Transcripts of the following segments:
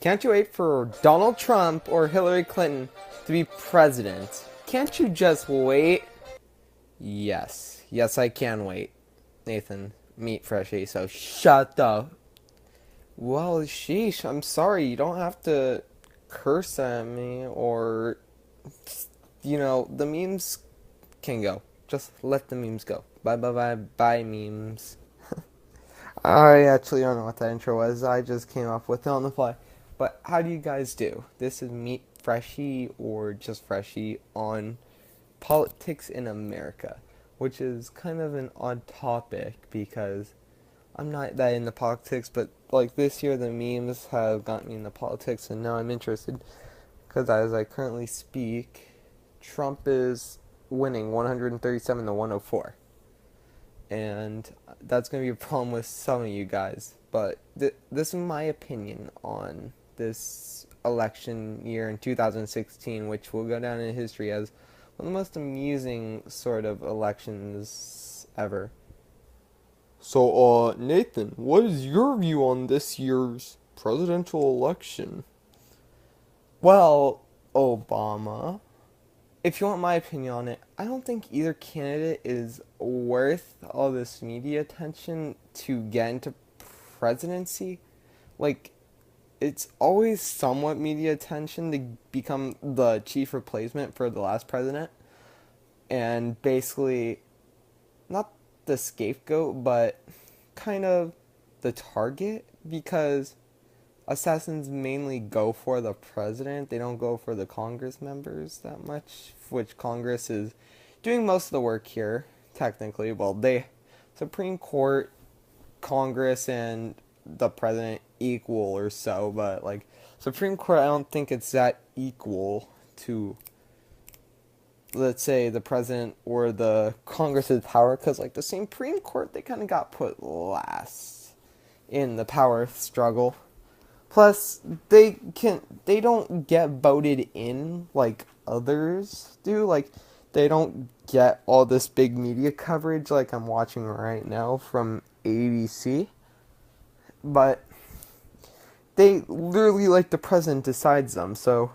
Can't you wait for Donald Trump or Hillary Clinton to be president? Can't you just wait? Yes. Yes, I can wait. Nathan, meat freshie, so shut up. Well, sheesh, I'm sorry. You don't have to curse at me or, the memes can go. Just let the memes go. Bye, bye, bye, bye, memes. I actually don't know what that intro was. I just came up with it on the fly. But how do you guys do? This is Meet Freshie or just Freshie on politics in America, which is kind of an odd topic because I'm not that into politics, but like this year the memes have gotten me into politics and now I'm interested because as I currently speak, Trump is winning 137 to 104. And that's going to be a problem with some of you guys. But this is my opinion on this election year in 2016, which will go down in history as one of the most amusing sort of elections ever. So, Nathan, what is your view on this year's presidential election? Well, Obama, if you want my opinion on it, I don't think either candidate is worth all this media attention to get into presidency. Like, it's always somewhat media attention to become the chief replacement for the last president. And basically, not the scapegoat, but kind of the target because assassins mainly go for the president. They don't go for the Congress members that much, which Congress is doing most of the work here, technically. Well, Supreme Court, Congress, and the president equal or so, but like Supreme Court, I don't think it's that equal to, let's say, the president or the Congress's power, because like the Supreme Court, they kind of got put last in the power struggle. Plus, they don't get voted in like others do. Like, they don't get all this big media coverage like I'm watching right now from ABC. But they literally, like, the president decides them. So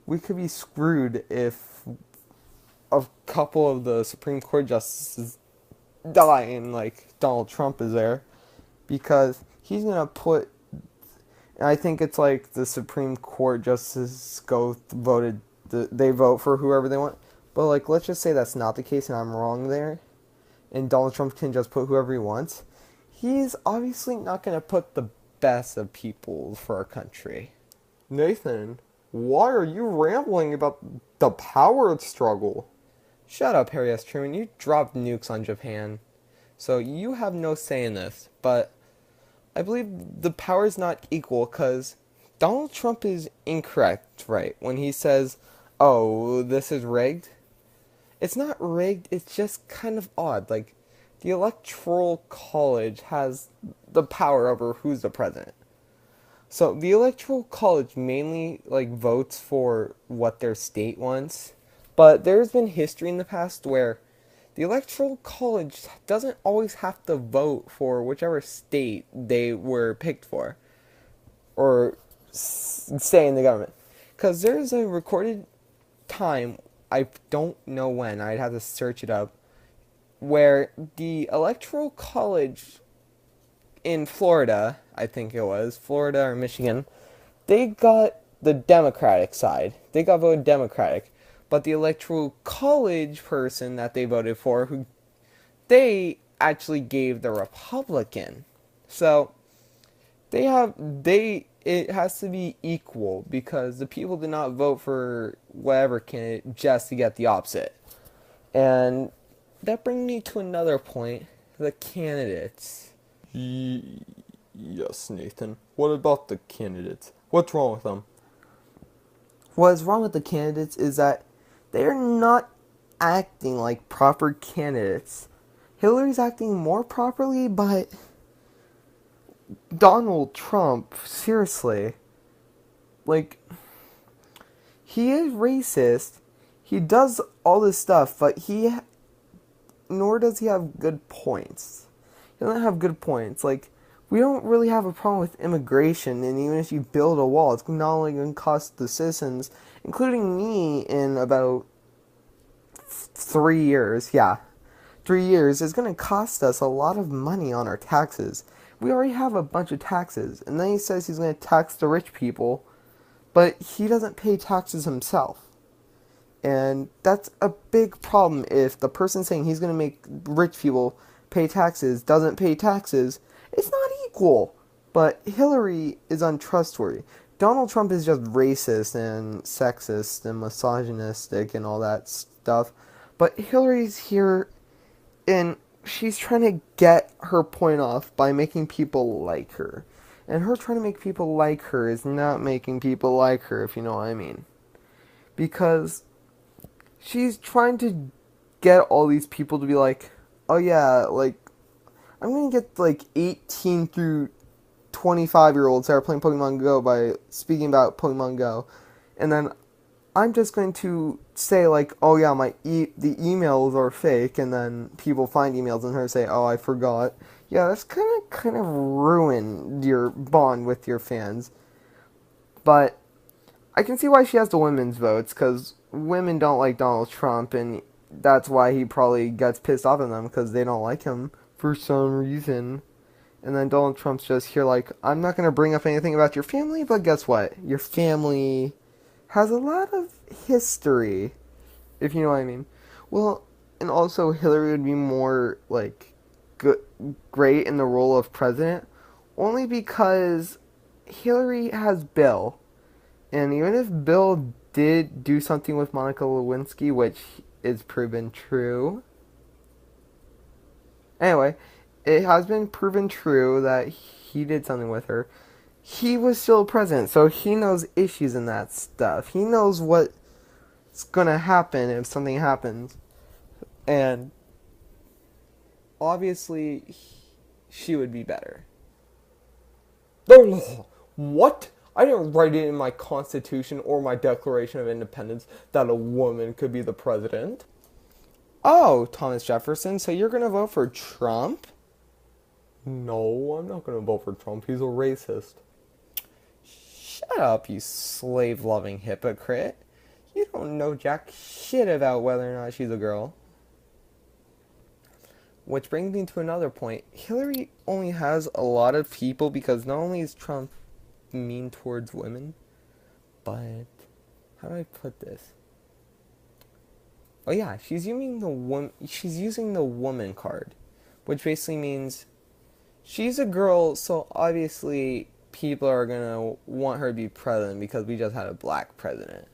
we could be screwed if a couple of the Supreme Court justices die and, like, Donald Trump is there. Because he's going to put... I think it's like the Supreme Court justices they vote for whoever they want. But like, let's just say that's not the case and I'm wrong there. And Donald Trump can just put whoever he wants. He's obviously not going to put the best of people for our country. Nathan, why are you rambling about the power struggle? Shut up, Harry S. Truman. You dropped nukes on Japan. So you have no say in this. But I believe the power is not equal because Donald Trump is incorrect, right? When he says, oh, this is rigged. It's not rigged, it's just kind of odd. Like, the Electoral College has the power over who's the president. So, the Electoral College mainly, like, votes for what their state wants. But there's been history in the past where the Electoral College doesn't always have to vote for whichever state they were picked for. Or say in the government. Because there's a recorded time, I don't know when, I'd have to search it up, where the Electoral College in Florida, I think it was, Florida or Michigan, they got the Democratic side. They got voted Democratic. But the Electoral College person that they voted for, they actually gave the Republican. So it has to be equal because the people did not vote for whatever candidate just to get the opposite. And that brings me to another point, the candidates. Yes, Nathan. What about the candidates? What's wrong with them? What's wrong with the candidates is that they're not acting like proper candidates. Hillary's acting more properly, but Donald Trump, seriously, like, he is racist. He does all this stuff, but nor does he have good points. He doesn't have good points. Like, We don't really have a problem with immigration, and even if you build a wall, it's not only going to cost the citizens, including me, in about 3 years. Yeah, 3 years is going to cost us a lot of money on our taxes. We already have a bunch of taxes, and then he says he's going to tax the rich people, but he doesn't pay taxes himself. And that's a big problem if the person saying he's going to make rich people pay taxes doesn't pay taxes. It's not equal. But Hillary is untrustworthy. Donald Trump is just racist and sexist and misogynistic and all that stuff. But Hillary's here and she's trying to get her point off by making people like her. And her trying to make people like her is not making people like her, if you know what I mean. Because she's trying to get all these people to be like, oh yeah, like, I'm gonna get like 18 through 25-year-olds that are playing Pokemon Go by speaking about Pokemon Go. And then I'm just going to say like, oh yeah, the emails are fake, and then people find emails and her say, oh, I forgot. Yeah, that's kind of ruined your bond with your fans. But I can see why she has the women's votes, because women don't like Donald Trump, and that's why he probably gets pissed off at them, because they don't like him for some reason. And then Donald Trump's just here like, I'm not going to bring up anything about your family, but guess what? Your family has a lot of history, if you know what I mean. Well, and also Hillary would be more, like, great in the role of president, only because Hillary has Bill. And even if Bill did do something with Monica Lewinsky, which is proven true. Anyway, it has been proven true that he did something with her. He was still president, so he knows issues in that stuff. He knows what's gonna happen if something happens. And obviously, she would be better. What? I didn't write it in my Constitution or my Declaration of Independence that a woman could be the president. Oh, Thomas Jefferson, so you're gonna vote for Trump? No, I'm not gonna vote for Trump. He's a racist. Shut up, you slave-loving hypocrite. You don't know jack shit about whether or not she's a girl. Which brings me to another point. Hillary only has a lot of people because not only is Trump mean towards women, but how do I put this? Oh yeah, she's using the woman card, which basically means she's a girl, so obviously people are gonna want her to be president because we just had a black president.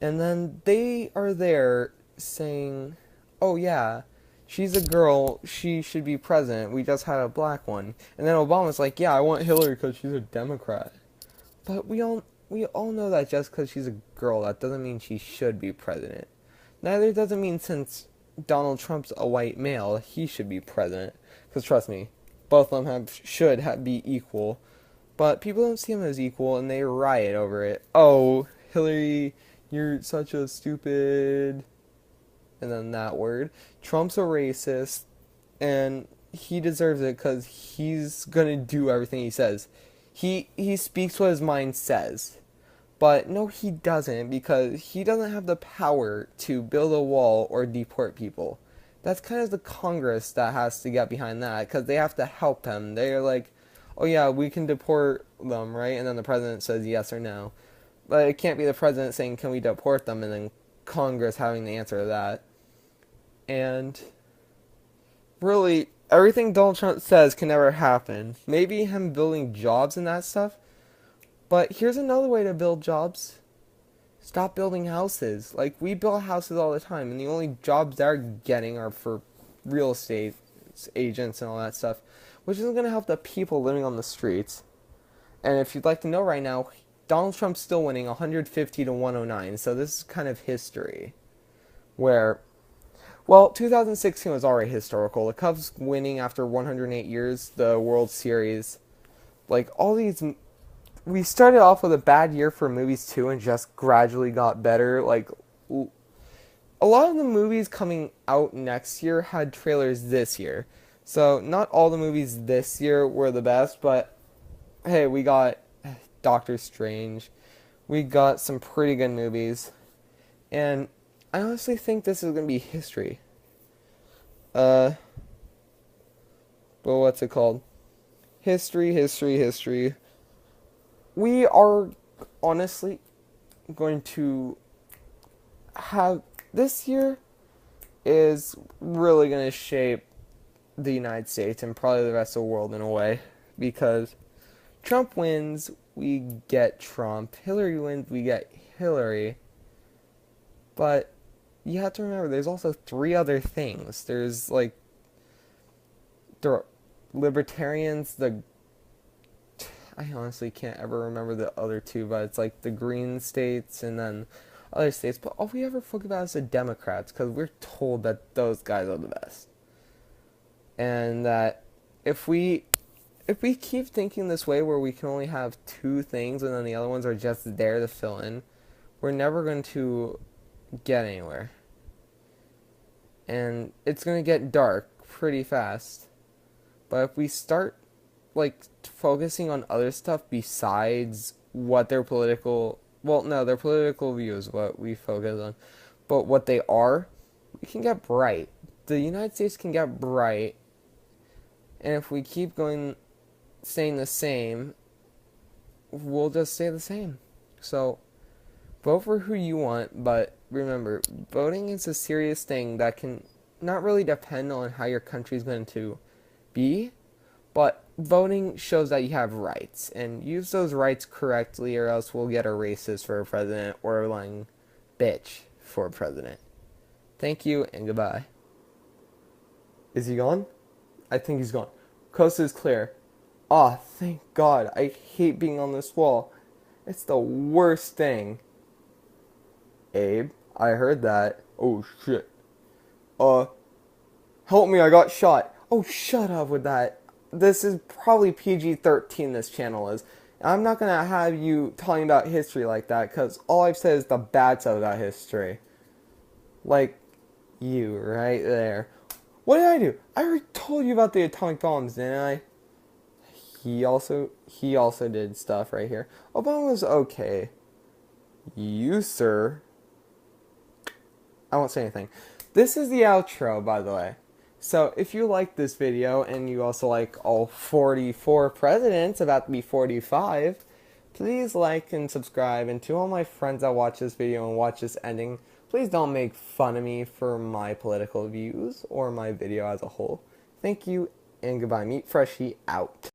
And then they are there saying, oh yeah, she's a girl, she should be president, we just had a black one. And then Obama's like, yeah, I want Hillary because she's a Democrat. But we all know that just because she's a girl, that doesn't mean she should be president. Neither does it mean since Donald Trump's a white male, he should be president. Because trust me, both of them should be equal. But people don't see him as equal, and they riot over it. Oh, Hillary, you're such a stupid... And then that word. Trump's a racist, and he deserves it because he's going to do everything he says. He speaks what his mind says. But no, he doesn't, because he doesn't have the power to build a wall or deport people. That's kind of the Congress that has to get behind that, because they have to help him. They're like, oh yeah, we can deport them, right? And then the president says yes or no. But it can't be the president saying, can we deport them, and then Congress having the answer to that. And really, everything Donald Trump says can never happen. Maybe him building jobs and that stuff. But here's another way to build jobs. Stop building houses. Like, we build houses all the time, and the only jobs they're getting are for real estate agents and all that stuff, which isn't going to help the people living on the streets. And if you'd like to know right now, Donald Trump's still winning 150 to 109, so this is kind of history. Where, well, 2016 was already historical. The Cubs winning after 108 years, the World Series. Like, all these... We started off with a bad year for movies too, and just gradually got better. Like, a lot of the movies coming out next year had trailers this year. So, not all the movies this year were the best, but hey, we got Doctor Strange. We got some pretty good movies. And I honestly think this is going to be history. Uh, well, what's it called? History. We are honestly going to have this year is really going to shape the United States and probably the rest of the world in a way, because Trump wins, we get Trump. Hillary wins, we get Hillary. But you have to remember, there's also three other things. There's like the libertarians, I honestly can't ever remember the other two, but it's like the green states and then other states. But all we ever focus about is the Democrats, because we're told that those guys are the best. And that if we keep thinking this way, where we can only have two things and then the other ones are just there to fill in, we're never going to get anywhere. And it's going to get dark pretty fast. But if we start like focusing on other stuff besides what their political, well, no, their political views, what we focus on, but what they are, we can get bright. The United States can get bright. And if we keep staying the same, we'll just stay the same. So, vote for who you want, but remember, voting is a serious thing that can not really depend on how your country's going to be, but voting shows that you have rights, and use those rights correctly, or else we'll get a racist for a president or a lying bitch for a president. Thank you, and goodbye. Is he gone? I think he's gone. Coast is clear. Ah, thank God. I hate being on this wall. It's the worst thing. Abe, I heard that. Oh, shit. Help me, I got shot. Oh, shut up with that. This is probably PG-13, this channel is. I'm not gonna have you talking about history like that, because all I've said is the bad stuff about history. Like, you, right there. What did I do? I already told you about the atomic bombs, didn't I? He also did stuff right here. Obama was okay. You, sir. I won't say anything. This is the outro, by the way. So, if you like this video, and you also like all 44 presidents, about to be 45, please like and subscribe. And to all my friends that watch this video and watch this ending, please don't make fun of me for my political views or my video as a whole. Thank you, and goodbye. Meat Freshie out.